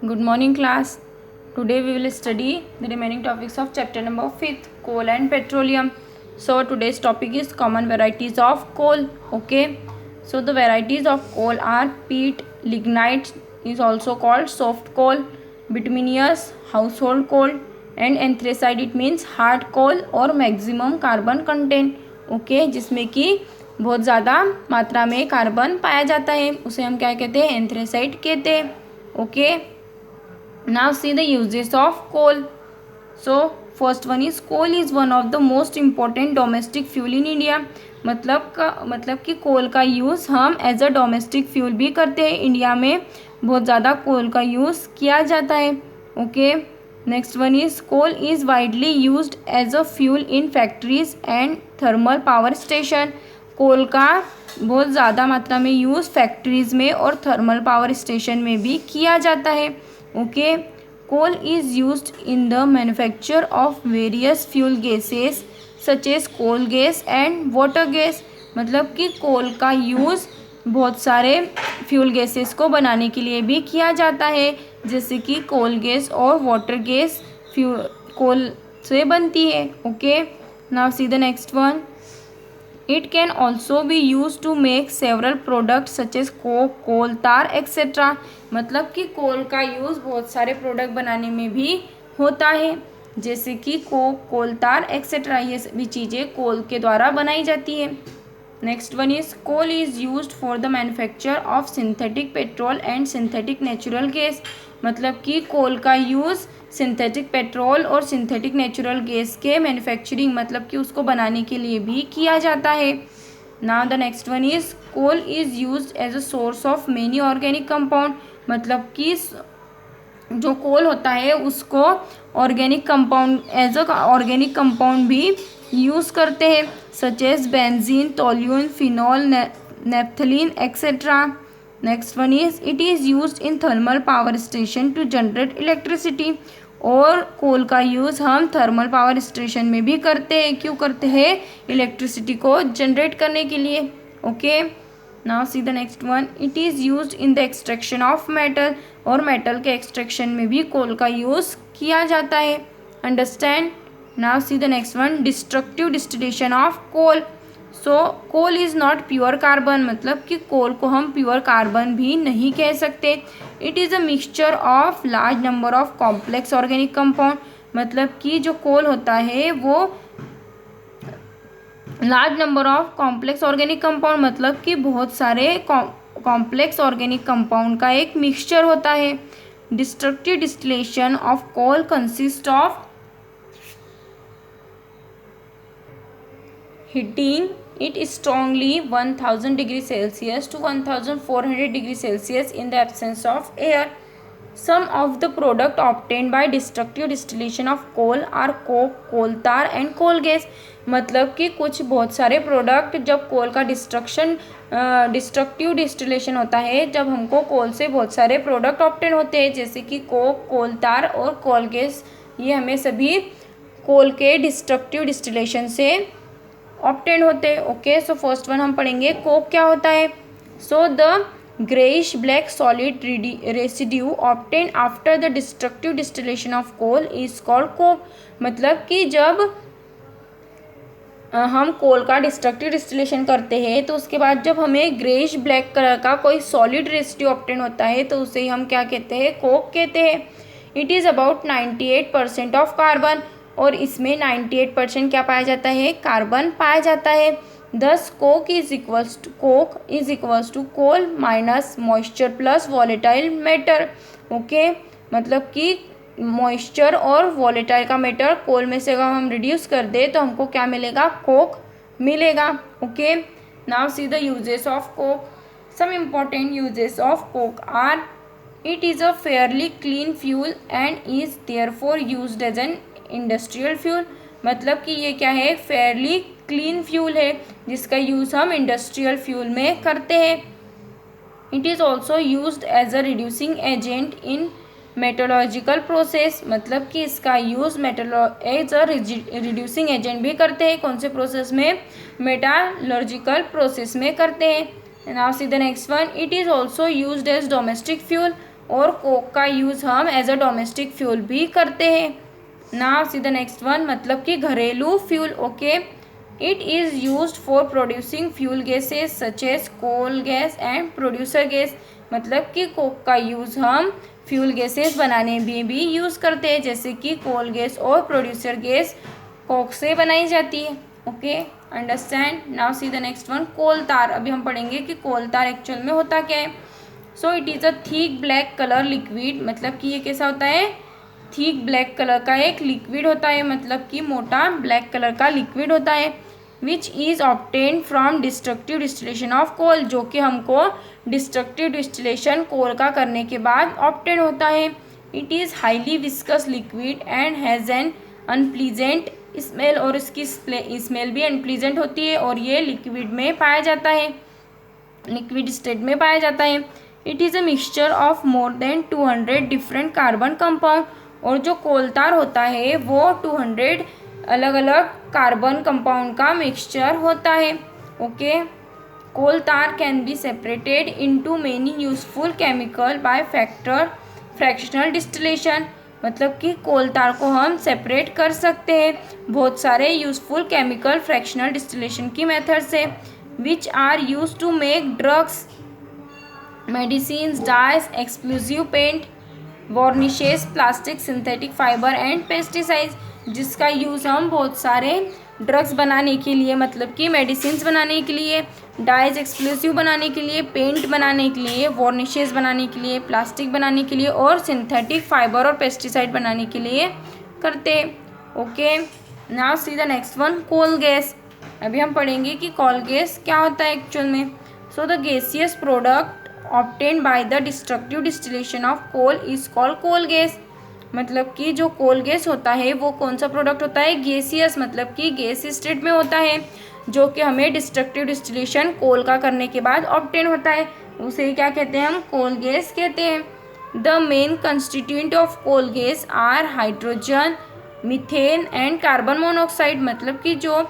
Good morning class. Today we will study the remaining topics of chapter number 5th, coal and petroleum. So today's topic is common varieties of coal. Okay. So the varieties of coal are peat, lignite is also called soft coal, bituminous household coal, and anthracite it means hard coal और maximum carbon content. Okay जिसमें कि बहुत ज़्यादा मात्रा में carbon पाया जाता है उसे हम क्या कहते हैं एंथ्रेसाइट कहते हैं. Okay. Now see the uses of coal. So first one is coal is one of the most important domestic fuel in India. मतलब कि कोल का यूज़ हम एज अ डोमेस्टिक फ्यूल भी करते हैं. इंडिया में बहुत ज़्यादा कोल का यूज़ किया जाता है. Okay. Next one is coal is widely used as a fuel in factories and thermal power station. Coal का बहुत ज़्यादा मात्रा में यूज़ फैक्ट्रीज़ में और थर्मल पावर स्टेशन में भी किया जाता है. Okay. Coal is used in the manufacture of various fuel gases such as coal gas and water gas. मतलब कि कोल का यूज़ बहुत सारे फ्यूल गैसेस को बनाने के लिए भी किया जाता है जैसे कि कोल गैस और वाटर गैस कोल से बनती है. Okay. Now see the next one. It can also be used to make several products such as coke, कोल तार एक्सेट्रा. मतलब कि कोल का यूज़ बहुत सारे प्रोडक्ट बनाने में भी होता है जैसे कि कोक, कोल तार एक्सेट्रा. ये सभी चीज़ें कोल के द्वारा बनाई जाती है. Next one is coal is used for the manufacture of synthetic petrol and synthetic natural gas. मतलब कि कोल का यूज़ सिंथेटिक पेट्रोल और सिंथेटिक नेचुरल गैस के मैन्युफैक्चरिंग मतलब कि उसको बनाने के लिए भी किया जाता है. Now the next one is coal is used as a source of many organic compound. मतलब कि जो कोल होता है उसको organic compound as a organic compound भी यूज़ करते हैं such as benzene, toluene, phenol, naphthalene etcetera. Next one is it is used in thermal power station to generate electricity. और कोल का यूज़ हम थर्मल पावर स्टेशन में भी करते हैं. क्यों करते हैं? इलेक्ट्रिसिटी को जनरेट करने के लिए. Okay. Now see the next one. It is used in the extraction of metal. और मेटल के एक्सट्रैक्शन में भी कोल का यूज़ किया जाता है. Understand. Now see the next one. Destructive distillation of coal. So coal is not pure carbon. मतलब कि कोल को हम प्योर कार्बन भी नहीं कह सकते. It is a mixture of large number of complex organic compound. मतलब कि जो कोल होता है वो large number of complex organic compound मतलब कि बहुत सारे कॉम्प्लेक्स ऑर्गेनिक कंपाउंड का एक मिक्सचर होता है. Destructive distillation of coal consist of heating it strongly 1000 degree Celsius to 1400 degree Celsius in the absence of air. Some of the product obtained by destructive distillation of coal are coke, कोल तार and coal gas. मतलब कि कुछ बहुत सारे product जब कोल का destructive distillation होता है जब हमको कोल से बहुत सारे प्रोडक्ट ऑब्टेन होते हैं जैसे कि कोक, कोल तार और कोल गैस. ये हमें सभी कोल के डिस्ट्रक्टिव डिस्टिलेशन से ऑब्टेन होते हैं. ओके. सो फर्स्ट वन हम पढ़ेंगे कोक क्या होता है. So the greyish black solid residue obtain after the destructive distillation of coal is called coke. मतलब कि जब हम कोल का डिस्ट्रक्टिव डिस्टिलेशन करते हैं तो उसके बाद जब हमें ग्रेइश ब्लैक कलर का कोई सॉलिड रेसिड्यू ऑब्टेन होता है तो उसे हम क्या कहते हैं? कोक कहते हैं. It is about 98% of carbon. और इसमें 98% क्या पाया जाता है? कार्बन पाया जाता है. Thus coke is equals to coal minus moisture plus volatile matter. Okay. मतलब कि मॉइस्चर और वॉलेटाइल का मैटर कोल में से अगर हम रिड्यूस कर दे तो हमको क्या मिलेगा? कोक मिलेगा. Okay. Now see the uses of coke. Some important uses of coke are it is a fairly clean fuel and is therefore used as an industrial fuel. मतलब कि ये क्या है? फेयरली क्लीन फ्यूल है जिसका use हम industrial fuel में करते हैं. It is also used as a reducing agent in metallurgical process. मतलब कि इसका use as a reducing agent भी करते हैं. कौन से प्रोसेस में? मेटालर्जिकल प्रोसेस में करते हैं. Now see the next one. It is also used as domestic fuel. और कोक का यूज़ हम एज अ डोमेस्टिक फ्यूल भी करते हैं। Now see the next one, मतलब कि घरेलू fuel. Okay, it is used for producing fuel gases such as coal gas and producer gas. मतलब कि कोक का यूज़ हम फ्यूल गैसेस बनाने में भी यूज़ करते हैं, जैसे कि कोल गैस और प्रोड्यूसर गैस कोक से बनाई जाती है। Okay, understand. Now see the next one, coal tar. अभी हम पढ़ेंगे कि कोल तार एक्चुअल में होता क्या है। So it is a thick black colour liquid. मतलब कि ये कैसा होता है, थिक ब्लैक कलर का एक लिक्विड होता है, मतलब कि मोटा ब्लैक कलर का लिक्विड होता है। Which is obtain from destructive distillation of coal, जो कि हमको डिस्ट्रक्टिव डिस्टिलेशन कोल का करने के बाद ऑब्टेन होता है। It is highly viscous liquid and has an unpleasant smell, और इसकी स्मेल भी अनप्लीजेंट होती है, और ये लिक्विड में पाया जाता है, लिक्विड स्टेट में पाया जाता है। It is a mixture of more than 200 different carbon compound, और जो कोलतार होता है वो 200 अलग अलग कार्बन कंपाउंड का मिक्सचर होता है। Okay, coal tar can be separated into many useful chemical by fractional distillation. मतलब कि कोल तार को हम सेपरेट कर सकते हैं बहुत सारे यूजफुल केमिकल फ्रैक्शनल डिस्टिलेशन की मेथड से, which are use to make drugs, medicines, dyes, explosive paint, varnishes, plastic, synthetic fibre and pesticides. जिसका यूज़ हम बहुत सारे ड्रग्स बनाने के लिए, मतलब कि मेडिसिन्स बनाने के लिए, डाइज एक्सप्लोसिव बनाने के लिए, पेंट बनाने के लिए, वार्निशेस बनाने के लिए, प्लास्टिक बनाने के लिए और सिंथेटिक फाइबर और पेस्टिसाइड बनाने के लिए करते। Okay, now see the next one, coal gas. अभी हम पढ़ेंगे कि कोल गैस क्या होता है एक्चुअल में। So the gaseous product obtained by the destructive distillation of coal is called coal gas। मतलब कि जो कोल गैस होता है वो कौन सा प्रोडक्ट होता है, गैसियस, मतलब कि गैस स्टेट में होता है, जो कि हमें डिस्ट्रक्टिव डिस्टिलेशन कोल का करने के बाद ऑब्टेन होता है, उसे क्या कहते हैं, हम कोल गैस कहते हैं। The main constituent of coal gas are hydrogen, methane and carbon monoxide. मतलब कि जो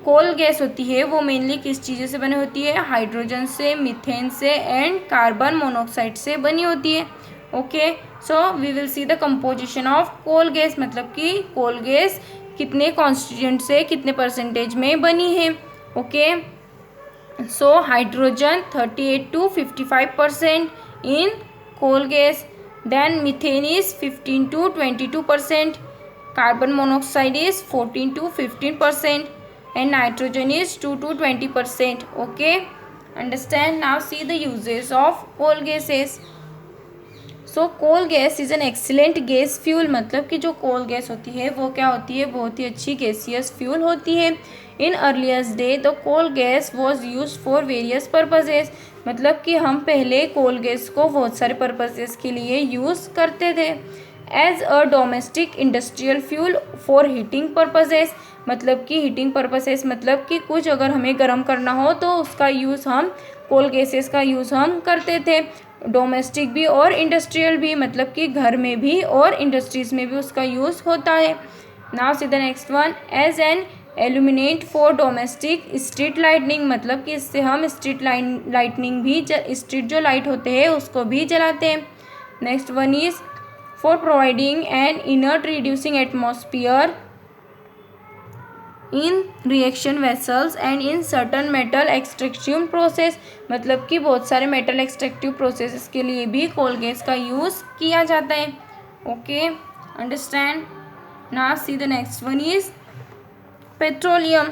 कोल गैस होती है वो मेनली किस चीज़ों से बनी होती है, हाइड्रोजन से, मीथेन से एंड कार्बन मोनोऑक्साइड से बनी होती है। Okay, so we will see the composition of coal gas. मतलब कि कोल गैस कितने कॉन्स्टिट्यूएंट से कितने परसेंटेज में बनी है। Okay, so hydrogen 38 to 55% in coal gas, then methane is 15 to 22%, carbon monoxide is 14 to 15%, and nitrogen is 2 to 20%. Okay, understand. Now see the uses of coal gases. So coal gas is an excellent gas fuel। मतलब कि जो कोल gas होती है वो क्या होती है, बहुत ही अच्छी गैसियस फ्यूल होती है। In earliest day the coal gas was use for various purposes. मतलब कि हम पहले कोल गैस को बहुत सारे पर्पजेज के लिए यूज़ करते थे। As a domestic industrial fuel for heating purposes. मतलब कि हीटिंग पर्पसेस, मतलब कि कुछ अगर हमें गर्म करना हो तो उसका यूज़ हम कोल गैसेस का यूज़ हम करते थे, डोमेस्टिक भी और इंडस्ट्रियल भी, मतलब कि घर में भी और इंडस्ट्रीज़ में भी उसका यूज़ होता है। Now see the next one, as an illuminant for domestic street lightning. मतलब कि इससे हम स्ट्रीट लाइटनिंग भी, स्ट्रीट जो लाइट होते हैं उसको भी जलाते हैं। Next one is for providing an inert reducing atmosphere in reaction vessels and in certain metal extraction process. मतलब कि बहुत सारे मेटल एक्सट्रैक्टिव प्रोसेस के लिए भी कोल गैस का यूज़ किया जाता है। Okay, understand. Now see the next one is petroleum.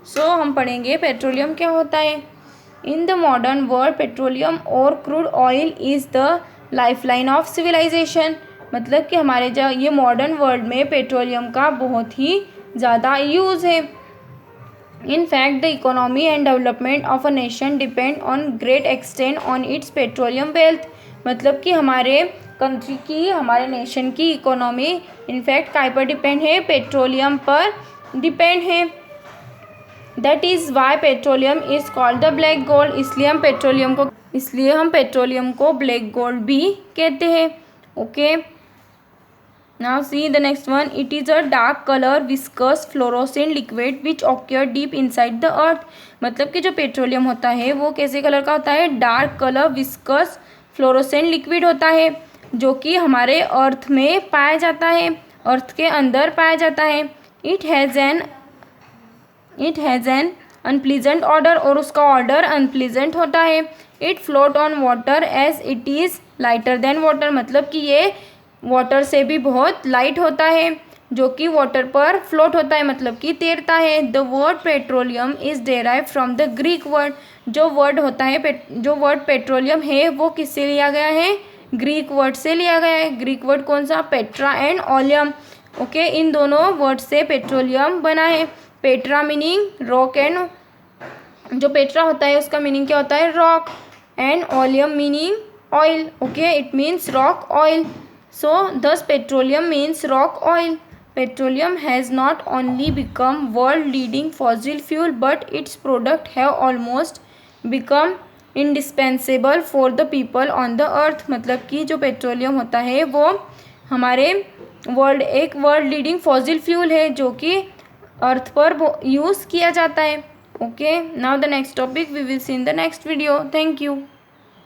So हम पढ़ेंगे पेट्रोलियम क्या होता है। In the modern world petroleum और crude oil is the lifeline of civilization. मतलब कि हमारे जो ये मॉडर्न वर्ल्ड में पेट्रोलियम का बहुत ही ज़्यादा यूज़ है। In fact the economy and development of a nation depend on great extent on it's petroleum wealth. मतलब कि हमारे कंट्री की, हमारे नेशन की इकोनॉमी इनफैक्ट काय पर डिपेंड है, पेट्रोलियम पर डिपेंड है। That is why petroleum is called the black gold. इसलिए हम पेट्रोलियम को ब्लैक गोल्ड भी कहते हैं। Okay, now see the next one, it is a dark color viscous fluorescent liquid which occur deep inside the earth। मतलब कि जो petroleum होता है वो कैसे कलर का होता है, dark colour viscous fluorescent liquid होता है, जो कि हमारे अर्थ में पाया जाता है, अर्थ के अंदर पाया जाता है। It has an unpleasant odour, और उसका ऑर्डर अनप्लीजेंट होता है। It float on water as it is lighter than water, मतलब कि ये वाटर से भी बहुत लाइट होता है, जो कि वाटर पर फ्लोट होता है, मतलब कि तैरता है। The word petroleum is derive from the Greek word, जो वर्ड पेट्रोलियम है वो किससे लिया गया है, ग्रीक वर्ड से लिया गया है। ग्रीक वर्ड कौन सा, पेट्रा एंड ओलियम। ओके, इन दोनों वर्ड से पेट्रोलियम बना है। पेट्रा मीनिंग रॉक, एंड जो पेट्रा होता है उसका मीनिंग क्या होता है, rock, and oleum meaning oil. Okay, it means rock oil. So this petroleum means rock oil. Petroleum has not only become world leading fossil fuel, but its product have almost become indispensable for the people on the earth। मतलब कि जो petroleum होता है वो हमारे एक world leading fossil fuel है, जो कि अर्थ पर यूज़ किया जाता है। Okay, now the next topic we will see in the next video. Thank you.